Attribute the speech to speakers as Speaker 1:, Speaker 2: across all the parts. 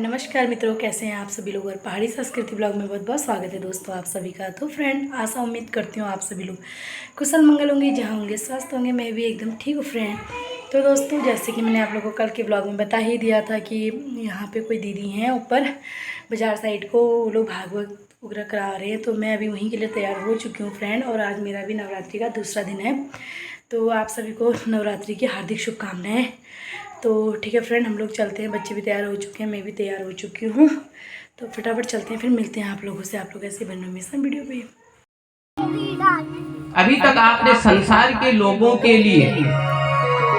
Speaker 1: नमस्कार मित्रों, कैसे हैं आप सभी लोग। और पहाड़ी संस्कृति ब्लॉग में बहुत बहुत स्वागत है दोस्तों आप सभी का। तो फ्रेंड, आशा उम्मीद करती हूँ आप सभी लोग कुशल मंगल होंगे, जहाँ होंगे स्वस्थ होंगे। मैं भी एकदम ठीक हूँ फ्रेंड। तो दोस्तों, जैसे कि मैंने आप लोगों को कल के ब्लॉग में बता ही दिया था कि यहाँ पे कोई दीदी हैं ऊपर बाज़ार साइड को, वो लोग भागवत वगैरह करा रहे हैं। तो मैं अभी वहीं के लिए तैयार हो चुकी हूँ फ्रेंड। और आज मेरा भी नवरात्रि का दूसरा दिन है। तो आप सभी को नवरात्रि की हार्दिक शुभकामनाएं। तो ठीक है फ्रेंड, हम लोग चलते हैं। बच्चे भी तैयार हो चुके हैं, मैं भी तैयार हो चुकी हूँ। तो फटाफट चलते हैं, फिर मिलते हैं आप लोगों से। आप लोग ऐसे बनो हमेशा वीडियो पे।
Speaker 2: अभी तक आपने संसार के लोगों के लिए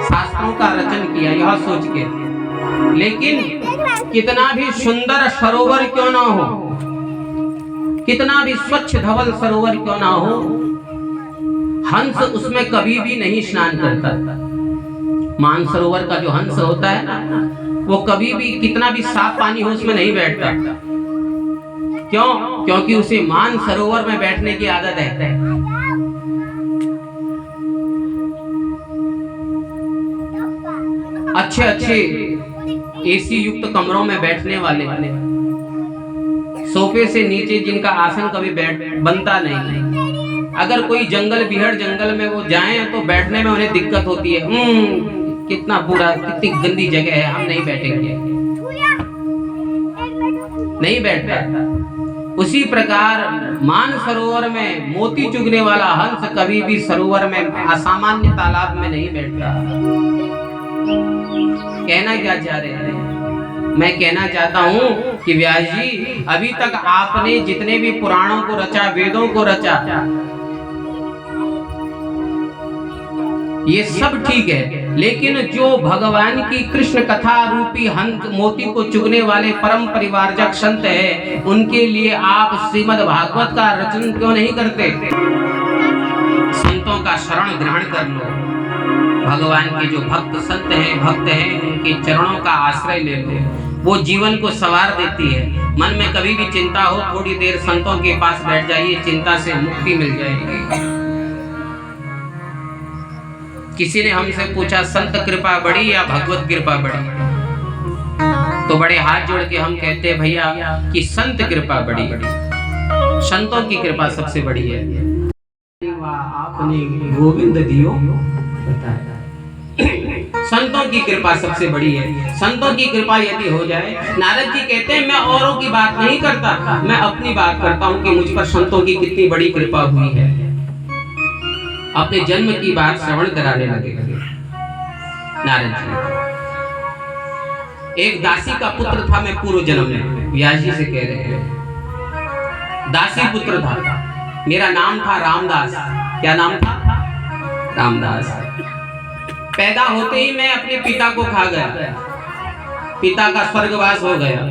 Speaker 2: शास्त्रों का रचन किया यह सोच के, लेकिन कितना भी सुंदर सरोवर क्यों ना हो, कितना भी स्वच्छ धवल सरोवर क्यों ना हो, हंस उसमें कभी भी नहीं स्नान करता। मानसरोवर का जो हंस होता है ना, वो कभी भी कितना भी साफ पानी हो उसमें नहीं बैठता। क्यों? क्योंकि उसे मानसरोवर में बैठने की आदत है। अच्छे अच्छे एसी युक्त कमरों में बैठने वाले, सोफे से नीचे जिनका आसन कभी बनता नहीं, अगर कोई जंगल बिहड़ जंगल में वो जाएं तो बैठने में उन्हें दिक्कत होती है। कितना बुरा, कितनी गंदी जगह है, हम नहीं बैठेंगे, नहीं बैठता। उसी प्रकार मानसरोवर में मोती चुगने वाला हंस कभी भी सरोवर में, असामान्य तालाब में नहीं बैठता। कहना क्या चाह रहे हैं? मैं कहना चाहता हूँ कि व्यास जी, अभी तक आपने जितने भी पुराणों को रचा, वेदों को रचा, ये सब ठीक है, लेकिन जो भगवान की कृष्ण कथा रूपी हंस मोती को चुगने वाले परम परिवारजक संत है, उनके लिए आप श्रीमद् भागवत का रचन क्यों नहीं करते? संतों का शरण ग्रहण कर लो। भगवान के जो भक्त संत हैं, उनके चरणों का आश्रय ले लो। वो जीवन को संवार देती है। मन में कभी भी चिंता हो, थोड़ी देर संतों के पास बैठ जाइए, चिंता से मुक्ति मिल जाएगी। किसी ने हमसे पूछा, संत कृपा बड़ी या भगवत कृपा बड़ी? तो बड़े हाथ जोड़ के हम कहते हैं भैया कि संत कृपा बड़ी, संतों की कृपा सबसे बड़ी है। आपने गोविंद दियो बताया, संतों की कृपा सबसे बड़ी है। संतों की कृपा यदि हो जाए, नारद जी कहते हैं मैं औरों की बात नहीं करता, मैं अपनी बात करता हूं कि मुझ पर संतों की कितनी बड़ी कृपा हुई है। अपने जन्म की बात श्रवण कराने लगे नारद जी। एक दासी का पुत्र था, मैं पूर्व जन्म में व्यास जी से कह रहे हैं, दासी पुत्र था, मेरा नाम था रामदास। क्या नाम था? रामदास। पैदा होते ही मैं अपने पिता को खा गया, पिता का स्वर्गवास हो गया।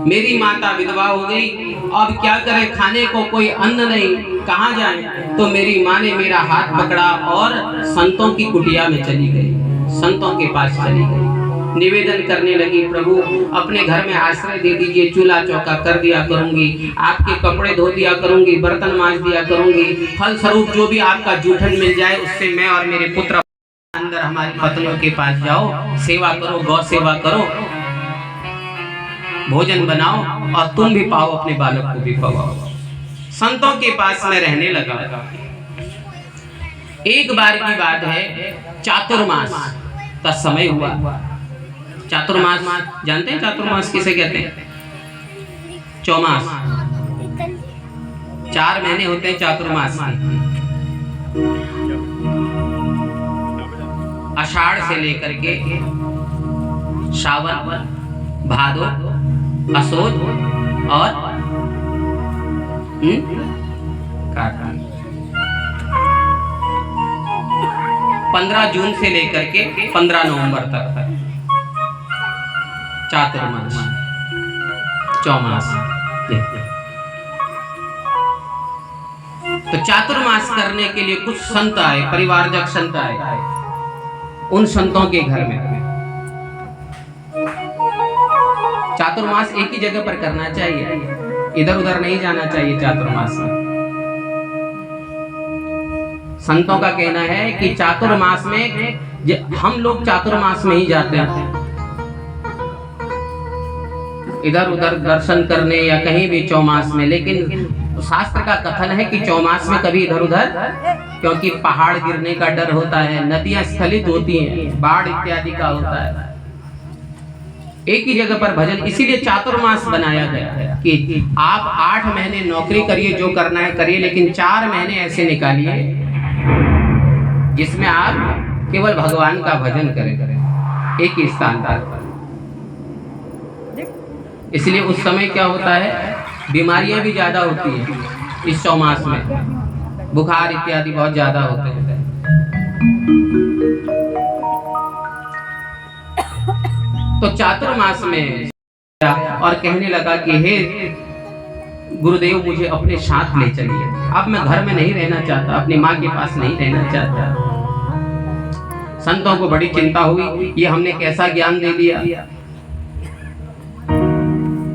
Speaker 2: मेरी माता विधवा हो गई, अब क्या करे, खाने को कोई अन्न नहीं, कहाँ जाए? तो मेरी माँ ने मेरा हाथ पकड़ा और संतों की कुटिया में चली गई, संतों के पास चली गई। निवेदन करने लगी, प्रभु अपने घर में आश्रय दे दीजिए, चूल्हा चौका कर दिया करूंगी, आपके कपड़े धो दिया करूंगी, बर्तन मांज दिया करूंगी, फल स्वरूप जो भी आपका जूठन मिल जाए उससे मैं और मेरे पुत्र अंदर हमारी पत्नियों के पास जाओ, सेवा करो, गौ सेवा करो, भोजन बनाओ और तुम भी पाओ, अपने बालक को भी पाओ। संतों के पास में रहने लगा। एक बार की बात है, चातुर्मास का समय हुआ। चातुर्मास जानते हैं? चातुर्मास किसे कहते हैं? चौमास, 4 महीने होते हैं चातुर्मास में। आषाढ़ से लेकर के श्रावण, भादो, असोज और कार्तिक। 15 जून से लेकर के 15 नवंबर तक चातुर्मास, चौमास। तो चातुर्मास करने के लिए कुछ संत आए, परिवारजक संत आए। उन संतों के घर में चातुर्मास एक ही जगह पर करना चाहिए, इधर उधर नहीं जाना चाहिए चातुर्मास में। संतों का कहना है कि चातुर्मास में हम लोग चातुर्मास में ही जाते हैं। इधर उधर दर्शन करने या कहीं भी चौमास में, लेकिन शास्त्र का कथन है कि चौमास में कभी इधर उधर, क्योंकि पहाड़ गिरने का डर होता है, नदियां स्खलित होती हैं, बाढ़ इत्यादि का होता है। एक ही जगह पर भजन, इसीलिए चातुर्मास बनाया गया है कि आप 8 महीने नौकरी करिए, जो करना है करिए, लेकिन 4 महीने ऐसे निकालिए जिसमें आप केवल भगवान का भजन करें एक ही स्थान पर। इसलिए उस समय क्या होता है, बीमारियां भी ज्यादा होती हैं इस चौमास में, बुखार इत्यादि बहुत ज्यादा होते हैं। तो चातुर्मास में और कहने लगा कि हे गुरुदेव, मुझे अपने साथ ले चलिए, अब मैं घर में नहीं रहना चाहता, अपनी माँ के पास नहीं रहना चाहता। संतों को बड़ी चिंता हुई, ये हमने कैसा ज्ञान दे दिया,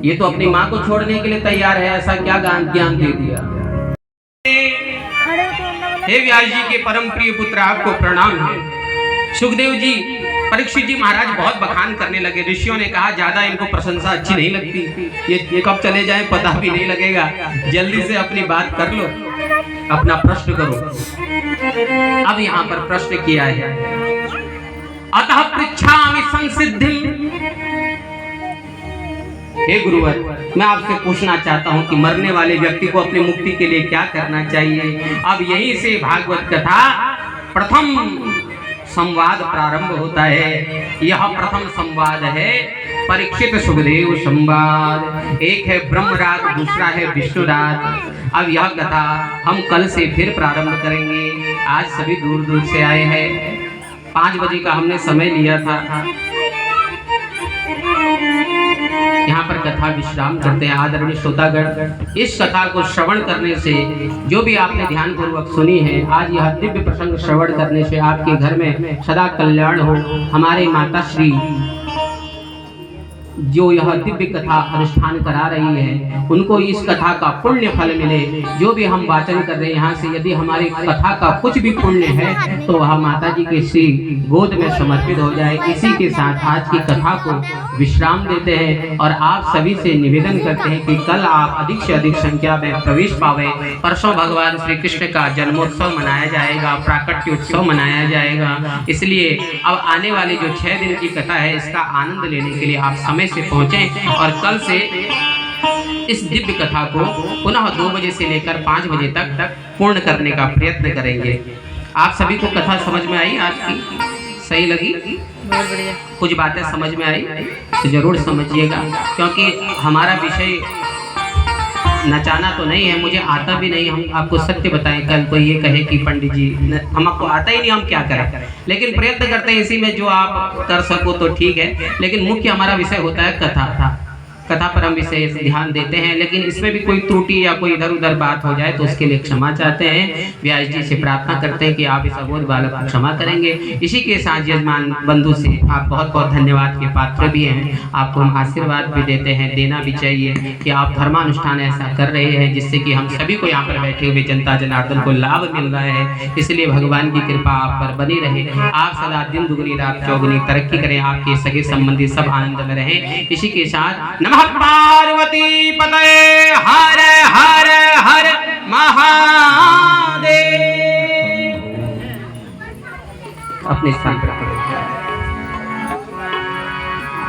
Speaker 2: ये तो अपनी माँ को छोड़ने के लिए तैयार है, ऐसा क्या ज्ञान दे दिया। हे व्यास जी के परम प्रिय पुत्र, आपको प्रणाम है। सुखदेव जी, परीक्षित जी महाराज बहुत बखान करने लगे। ऋषियों ने कहा ज्यादा इनको प्रशंसा अच्छी नहीं लगती, ये कब चले जाए पता भी नहीं लगेगा, जल्दी से अपनी बात कर लो, अपना प्रश्न करो। अब यहाँ पर प्रश्न किया है, अतः पृच्छामि संसिद्धिं। हे गुरुवर, मैं आपसे पूछना चाहता हूं कि मरने वाले व्यक्ति को अपनी मुक्ति के लिए क्या करना चाहिए। अब यहीं से भागवत कथा प्रथम संवाद प्रारंभ होता है। यह प्रथम संवाद है परीक्षित सुखदेव संवाद। एक है ब्रह्मरात, दूसरा है विष्णुरात। अब यह कथा हम कल से फिर प्रारंभ करेंगे। आज सभी दूर दूर से आए हैं, 5 बजे का हमने समय लिया था। यहाँ पर कथा विश्राम करते हैं आदरणीय श्रोतागण। इस कथा को श्रवण करने से, जो भी आपने ध्यान पूर्वक सुनी है, आज यह दिव्य प्रसंग श्रवण करने से आपके घर में सदा कल्याण हो। हमारे माता श्री जो यह दिव्य कथा अनुष्ठान करा रही है, उनको इस कथा का पुण्य फल मिले। जो भी हम वाचन कर रहे हैं यहाँ से, यदि हमारी कथा का कुछ भी पुण्य है तो वह माता जी के श्री गोद में समर्पित हो जाए। इसी के साथ आज की कथा को विश्राम देते हैं और आप सभी से निवेदन करते हैं कि कल आप अधिक से अधिक संख्या में प्रवेश पावे। परसों भगवान श्री कृष्ण का जन्मोत्सव मनाया जाएगा, प्राकट्य उत्सव मनाया जाएगा। इसलिए अब आने वाली जो 6 दिन की कथा है, इसका आनंद लेने के लिए आप समय से पहुंचें और कल से इस दिव्य कथा को पुनः 2 बजे से लेकर 5 बजे तक पूर्ण करने का प्रयत्न करेंगे। आप सभी को कथा समझ में आई? आज की सही लगी?
Speaker 1: बहुत बढ़िया।
Speaker 2: कुछ बातें समझ में आई तो जरूर समझिएगा, क्योंकि हमारा विषय नचाना तो नहीं है, मुझे आता भी नहीं। हम आपको सत्य बताएं, कल कोई ये कहे कि पंडित जी हमको आता ही नहीं, हम क्या करें। लेकिन प्रयत्न करते हैं इसी में जो आप कर सको तो ठीक है। लेकिन मुख्य हमारा विषय होता है कथा। कथा पर हम विशेष ध्यान देते हैं, लेकिन इसमें भी कोई त्रुटि या कोई इधर उधर बात हो जाए तो उसके लिए क्षमा चाहते हैं। व्यास जी से प्रार्थना करते हैं कि आप इस अबोध बालक को क्षमा करेंगे। इसी के साथ यजमान बंधु से आप बहुत बहुत धन्यवाद के पात्र भी हैं। आपको हम आशीर्वाद भी देते हैं, देना भी चाहिए कि आप धर्मानुष्ठान ऐसा कर रहे हैं जिससे कि हम सभी को यहाँ पर बैठे हुए जनता जनार्दन को लाभ मिल रहा है। इसलिए भगवान की कृपा आप पर बनी रहे, आप सदा दिन दुगनी रात चौगुनी तरक्की करें, आपके सगे संबंधी सब आनंद में रहें। इसी के साथ नमः पार्वती पतये हर हर हर महादेव। अपने स्थान पर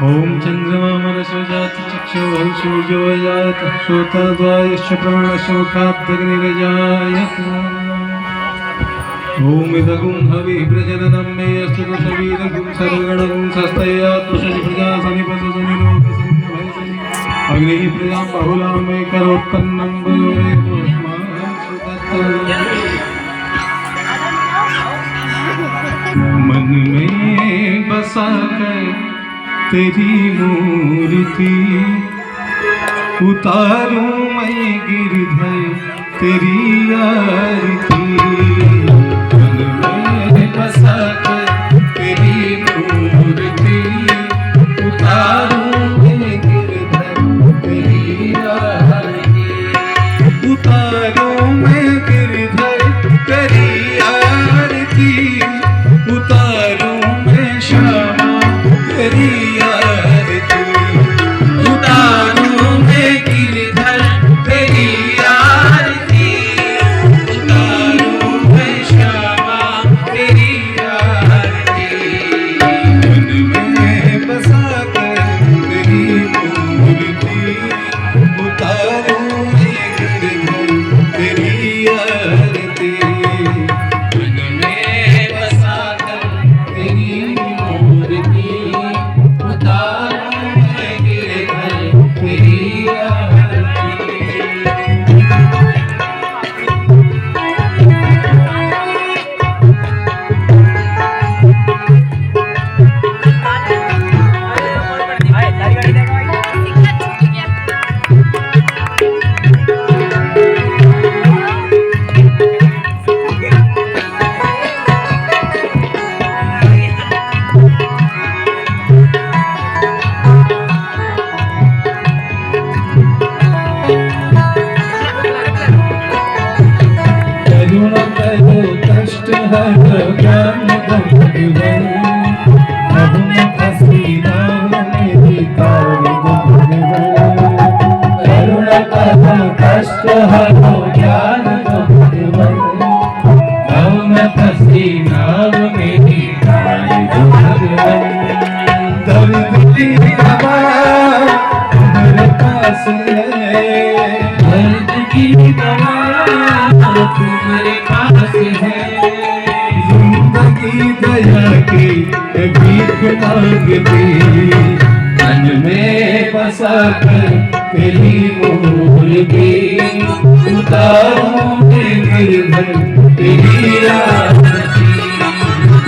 Speaker 3: ओम चंद्रमा मनसो जात चक्षुः सूर्यो जात श्रोत्रद्वयश्च प्राणश्च मुखादग्निर्जायत। ओम इदगुं हवि प्रजननं मे अस्तु शरीरगुं सर्वगणं सस्तयात्मशनि प्रजा सनिपसनि लोकसनि अग्निः प्रजां बहुलां मे करोत्पन्नं भूरे तस्मात् सुतत्। मन में बसा कर तेरी मूर्ति उतारूं मैं गिरधर तेरी आरती। मन में बसा कर तेरी मूर्ति उतारूं मैं गिरधर तेरी आरती। उतारूं मैं गिरधर तेरी आरती। उतारूं मैं श्यामा तेरी आरती। उतारूं बसा कर तेरी मूर्ति उतारूं मैं गिरधर तेरी आरती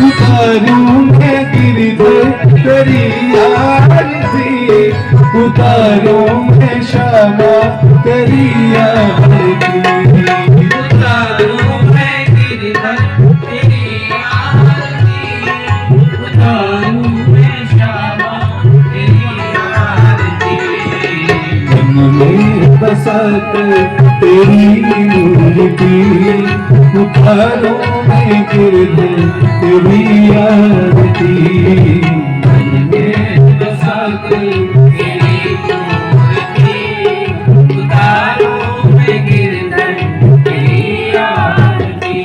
Speaker 3: उतारूं मैं गिरधर तेरी आरती उतारूं मैं श्यामा तेरी आरती उतारूं मैं गिरधर तेरी आरती उतारूं मैं श्यामा तेरी आरती मन में बसा कर तेरी मूर्ति उतारूं मैं गिरधर तेरी आरती मन में बसा कर तेरी मूर्ति उतारूं मैं गिरधर तेरी आरती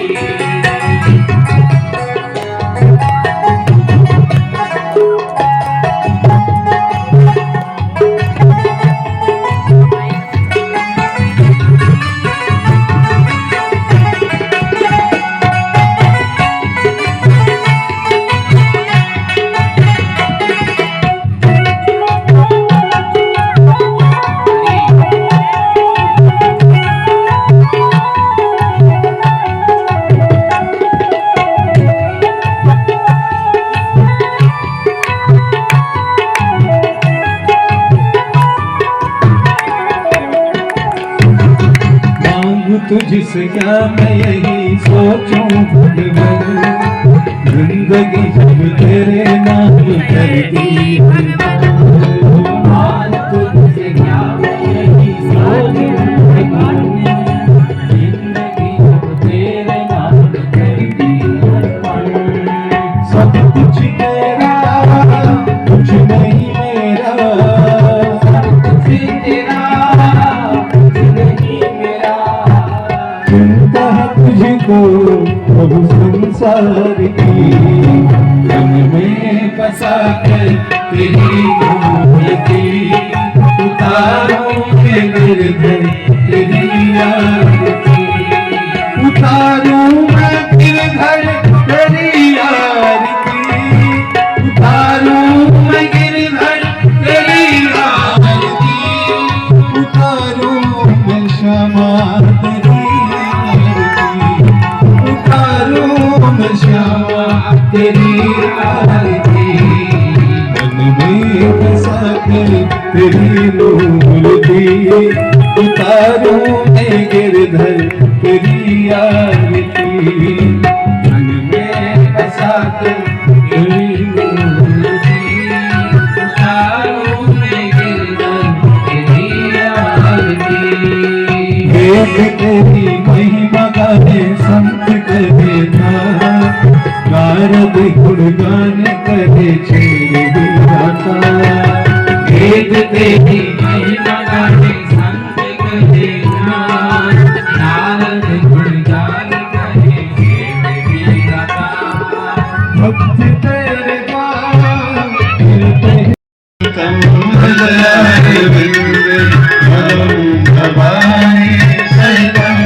Speaker 3: तुझसे क्या मैं यही सोचूं भगवान जिंदगी जब तेरे नाम करती तुझसे क्या मैं यही सोचूं भगवान जिंदगी जब तेरे नाम करती सब कुछ तेरा कुछ नहीं मेरा सब कुछ तेरा तुझको प्रभु संसार की मन में बसा कर तेरी मूर्ति उतारूं मैं गिरधर तेरी आरती उतारूं मैं गिरधर तेरी आरती उतारूं मैं गिरधर तेरी आरती उतारूं मैं श्यामा श्यामा तेरी आरती मन में बसा कर तेरी मूर्ति उतारूं मैं गिरधर तेरी आरती मन में बसा कर तेरी मूर्ति उतारूं मैं गिरधर तेरी आरती तेरी महिमा गाने संत करे नारद गुणगान करे छेड़ गाता वेद तेरी महिमा गाने संत करे नारद गुणगान करे छेड़ गाता भक्त तेरे गान भवानी सैतम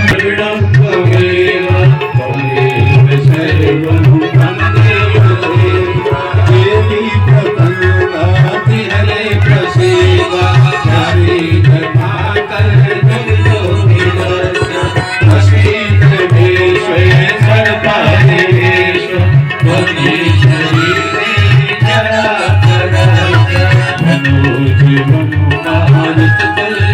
Speaker 4: Thank you.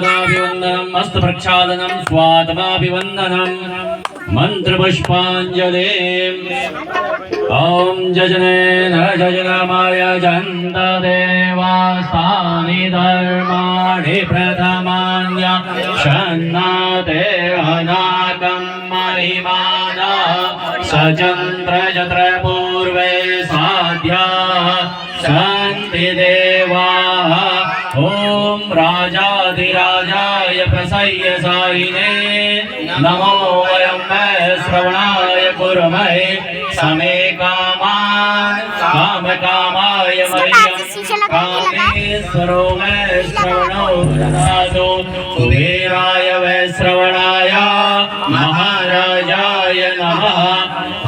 Speaker 4: स्वात्माभिवन्दनं हस्तप्रक्षालनं स्वात्माभिवन्दनं मन्त्रपुष्पाञ्जलिं ॐ जजनेन जजनमाय जन्त देवास्तानि धर्माणि प्रथमान्य शन्नाते अनाकं महिमाना सचन्द्र जत्र पूर्वे साध्या शान्ति देवाः ॐ राजाधिराजाय प्रसह्य सायिने नमो वयं मे श्रवणाय कुर्महे समे कामान् कामकामाय मह्यं कामेश्वरो मे श्रवणो ददातु कुबेराय वै श्रवणाय महाराजाय नमः ॐ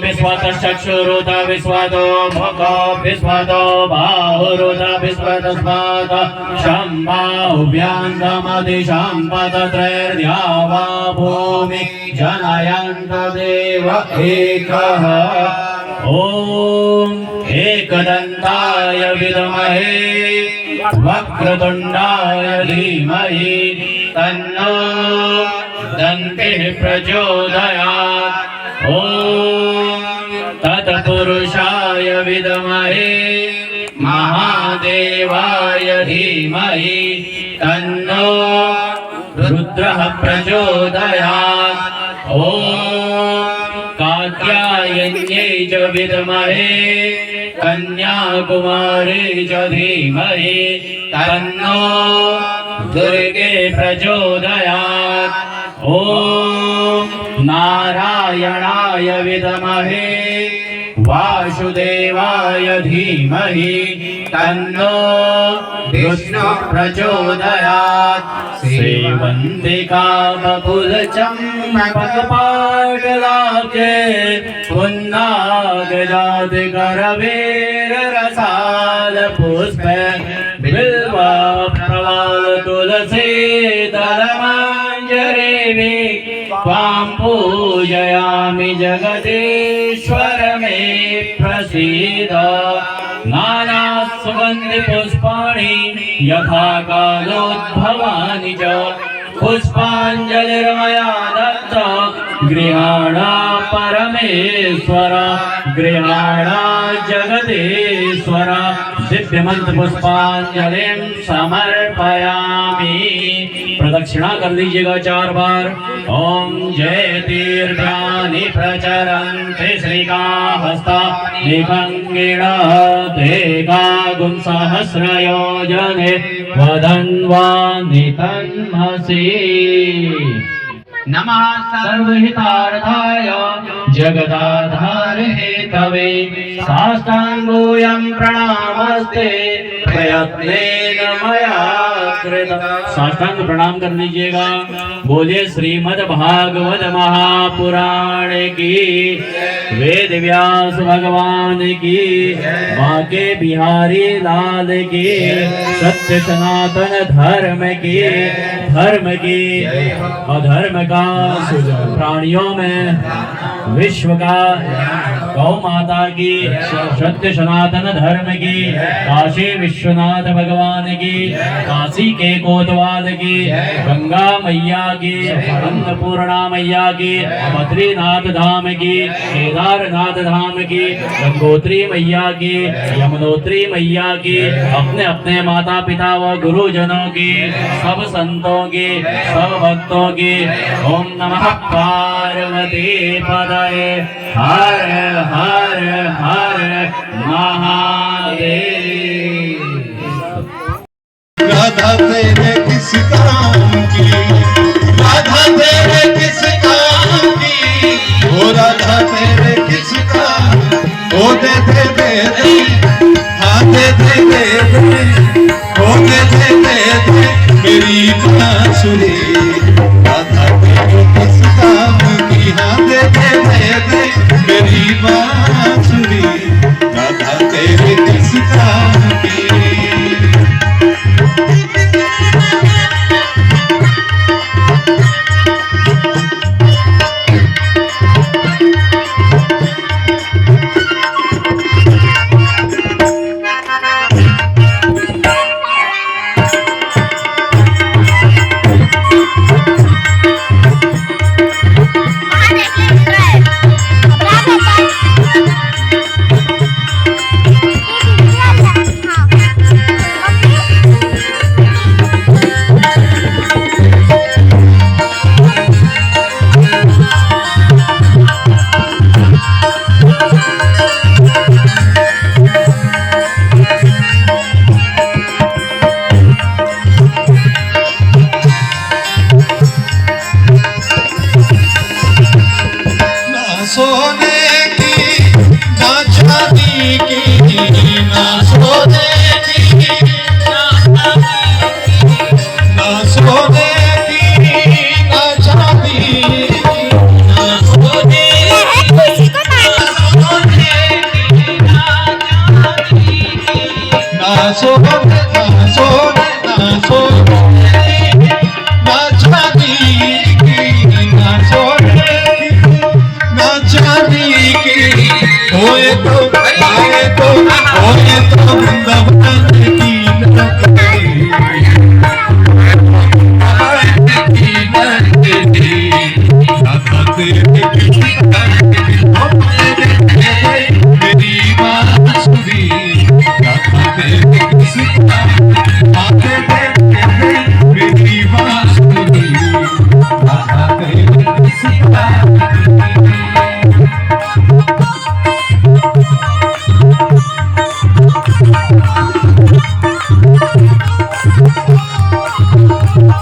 Speaker 4: विश्वतश्चक्षुरुत विश्वतो मुखो विश्वतो बाहुरुत विश्वतस्मात् शम्बाहुव्यान्तमधिशम्पतत्रैर्द्यावा भूमि जनयन्त देव एकः ॐ एकदन्ताय विद्महे वक्रतुण्डाय धीमहि तन्नो दन्तिः प्रचोदयात् ॐ तत्पुरुषाय विद्महे महादेवाय धीमहि तन्नो रुद्रः प्रचोदयात् ॐ कात्यायन्यै च विद्महे कन्याकुमारी च धीमहि तन्नो दुर्गे प्रचोदयात् ॐ नारायणाय विद्महे वासुदेवाय धीमहि तन्नो विष्णु प्रचोदयात् सेवन्तिका बकुलचम्पकपाटलाब्जे पुन्नागजाति करवीररसाल पुष्पे बिल्वा प्रवाल तुलसी दलमाञ्जरेवि त्वां पूजयामि जगदीश्वर मे प्रसीद नाना सुगन्धि पुष्पाणि यथा कालोद्भवानि च पुष्पाञ्जलिर्मया दत्त गृहाण परमेश्वर गृहाण जगदीश्वर दिव्यमंत्र पुष्पांजलिं समर्पयामि। प्रदक्षिणा कर लीजिएगा 4 बार। ओम जय तीर्थानि प्रचरन्ति श्रीकाहस्ता निखङ्गिण तेगा गुंसहस्रयोजने वदन्वानि तन्मसि। नमः सर्वहितार्थाय जगदाधार हेतवे साष्टाङ्गोऽयं प्रणामस्ते प्रयत्नेन मया कृतः। साष्टांग प्रणाम कर लीजिएगा। बोलिए श्रीमद् भागवत महापुराण की, वेद व्यास भगवान की, बांके बिहारी लाल की, सत्य सनातन धर्म की, अधर्म का प्राणियों में विश्व का गौ माता की, सत्य सनातन धर्म की, काशी विश्वनाथ भगवान की, काशी के कोतवाल की, गंगा मैया की, अन्नपूर्णा मैया की, बद्रीनाथ धाम की, केदारनाथ धाम की, गंगोत्री मैया की, यमुनोत्री मैया की, अपने अपने माता पिता व गुरुजनों की, सब संतों की, सब भक्तों की। ओम नमः पार्वती पतये हर हर हर महादेव।
Speaker 5: राधा तेरे किस काम की, राधा तेरे किस काम की, ओ राधा तेरे किस काम, ओ दे दे दे दे, हाँ दे दे दे दे, ओ दे दे दे दे मेरी बांसुरी। राधा तेरे किस काम की, हाँ दे दे दे दे मेरी बांसुरी। राधा तेरे किस काम की।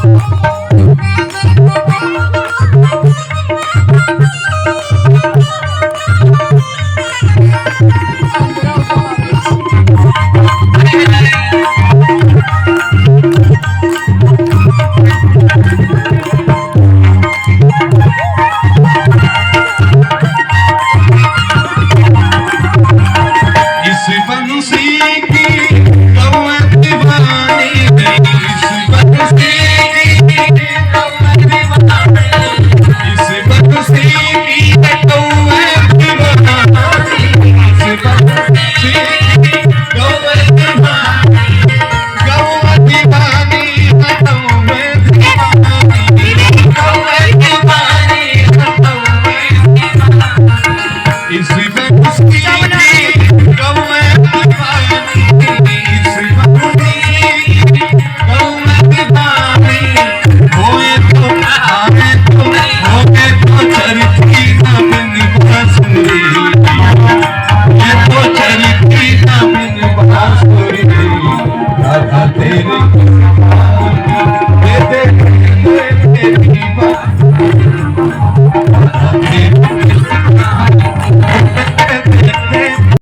Speaker 1: है।